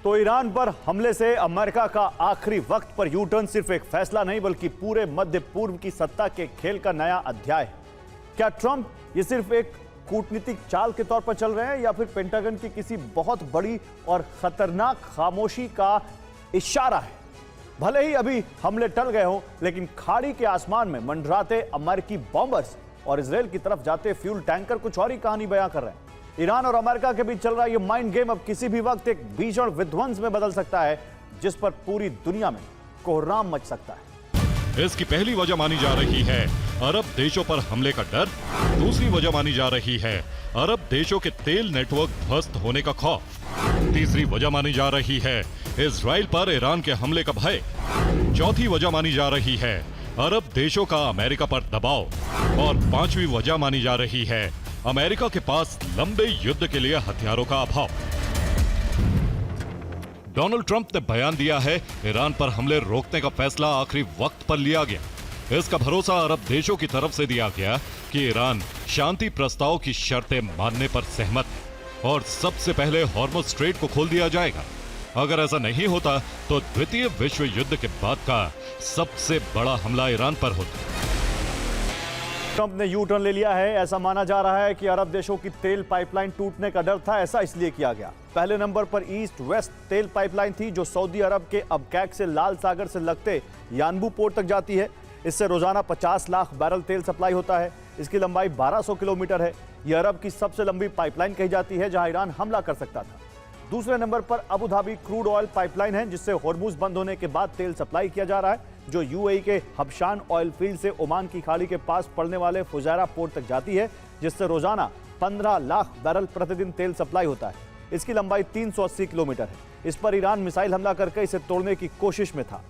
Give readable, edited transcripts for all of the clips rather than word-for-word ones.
तो ईरान पर हमले से अमेरिका का आखिरी वक्त पर यू टर्न सिर्फ एक फैसला नहीं बल्कि पूरे मध्य पूर्व की सत्ता के खेल का नया अध्याय है। क्या ट्रंप ये सिर्फ एक कूटनीतिक चाल के तौर पर चल रहे हैं या फिर पेंटागन की किसी बहुत बड़ी और खतरनाक खामोशी का इशारा है? भले ही अभी हमले टल गए हों, लेकिन खाड़ी के आसमान में मंडराते अमेरिकी बॉम्बर्स और इजराइल की तरफ जाते फ्यूल टैंकर कुछ और ही कहानी बयां कर रहे हैं। ईरान और अमेरिका के बीच चल रहा यह माइंड गेम अब किसी भी वक्त एक भीषण विध्वंस में बदल सकता है, जिस पर पूरी दुनिया में कोहराम मच सकता है। इसकी पहली वजह मानी जा रही है अरब देशों पर हमले का डर। दूसरी वजह मानी जा रही है अरब देशों के तेल नेटवर्क ध्वस्त होने का खौफ। तीसरी वजह मानी जा रही है इजराइल पर ईरान के हमले का भय। चौथी वजह मानी जा रही है अरब देशों का अमेरिका पर दबाव। और पांचवी वजह मानी जा रही है अमेरिका के पास लंबे युद्ध के लिए हथियारों का अभाव। डोनाल्ड ट्रंप ने बयान दिया है ईरान पर हमले रोकने का फैसला आखिरी वक्त पर लिया गया। इसका भरोसा अरब देशों की तरफ से दिया गया कि ईरान शांति प्रस्ताव की शर्तें मानने पर सहमत है और सबसे पहले हॉर्मुज़ स्ट्रेट को खोल दिया जाएगा। अगर ऐसा नहीं होता तो द्वितीय विश्व युद्ध के बाद का सबसे बड़ा हमला ईरान पर होता। ट्रंप ने यू टर्न ले लिया है। ऐसा माना जा रहा है कि अरब देशों की तेल पाइपलाइन टूटने का डर था, ऐसा इसलिए किया गया। पहले नंबर पर ईस्ट वेस्ट तेल पाइपलाइन थी जो सऊदी अरब के अबकैक से लाल सागर से लगते यानबू पोर्ट तक जाती है। इससे रोजाना 50 लाख बैरल तेल सप्लाई होता है। इसकी लंबाई 1200 किलोमीटर है। यह अरब की सबसे लंबी पाइपलाइन कही जाती है जहां ईरान हमला कर सकता था। दूसरे नंबर पर Abu Dhabi crude oil pipeline है जिससे हॉर्मुज़ बंद होने के बाद तेल सप्लाई किया जा रहा है, जो यूएई के हबशान ऑयल फील्ड से ओमान की खाड़ी के पास पड़ने वाले फुजैरा पोर्ट तक जाती है, जिससे रोजाना 15 लाख बैरल प्रतिदिन तेल सप्लाई होता है। इसकी लंबाई 380 किलोमीटर है। इस पर ईरान मिसाइल हमला करके इसे तोड़ने की कोशिश में था।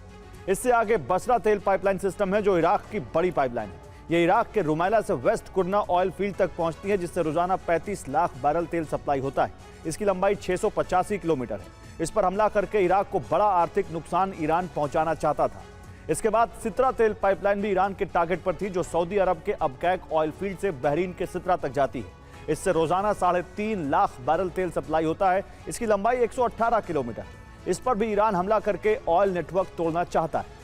इससे आगे बसरा तेल पाइपलाइन सिस्टम है जो इराक की बड़ी पाइपलाइन है। यह इराक के रुमैला से वेस्ट कुर्ना ऑयल फील्ड तक पहुंचती है, जिससे रोजाना 35 लाख बैरल तेल सप्लाई होता है। इसकी लंबाई 685 किलोमीटर है। इस पर हमला करके इराक को बड़ा आर्थिक नुकसान ईरान पहुंचाना चाहता था। इसके बाद सित्रा तेल पाइपलाइन भी ईरान के टारगेट पर थी, जो सऊदी अरब के अबकैक ऑयल फील्ड से बहरीन के सित्रा तक जाती है। इससे रोजाना 3.5 लाख बैरल तेल सप्लाई होता है। इसकी लंबाई 118 किलोमीटर है। इस पर भी ईरान हमला करके ऑयल नेटवर्क तोड़ना चाहता है।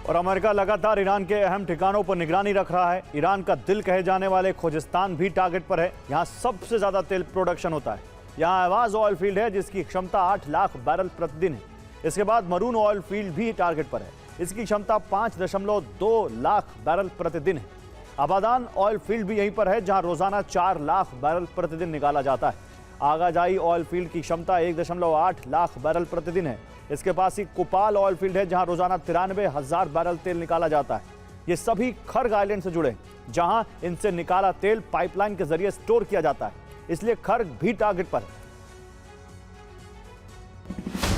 और अमेरिका लगातार ईरान के अहम ठिकानों पर निगरानी रख रहा है। ईरान का दिल कहे जाने वाले खोजिस्तान भी टारगेट पर है। यहाँ सबसे ज्यादा तेल प्रोडक्शन होता है। यहाँ आवाज ऑयल फील्ड है जिसकी क्षमता 8 लाख बैरल प्रतिदिन है। इसके बाद मरून ऑयल फील्ड भी टारगेट पर है। इसकी क्षमता 5.2 लाख बैरल प्रतिदिन है। आबादान ऑयल फील्ड भी यहीं पर है जहां रोजाना 4 लाख बैरल प्रतिदिन निकाला जाता है। आगाजाई ऑयल फील्ड की क्षमता 1.8 लाख बैरल प्रतिदिन है। इसके पास ही कुपाल ऑयल फील्ड है जहां रोजाना 93,000 बैरल तेल निकाला जाता है। ये सभी खर्ग आइलैंड से जुड़े हैं जहां इनसे निकाला तेल पाइपलाइन के जरिए स्टोर किया जाता है, इसलिए खर्ग भी टारगेट पर है।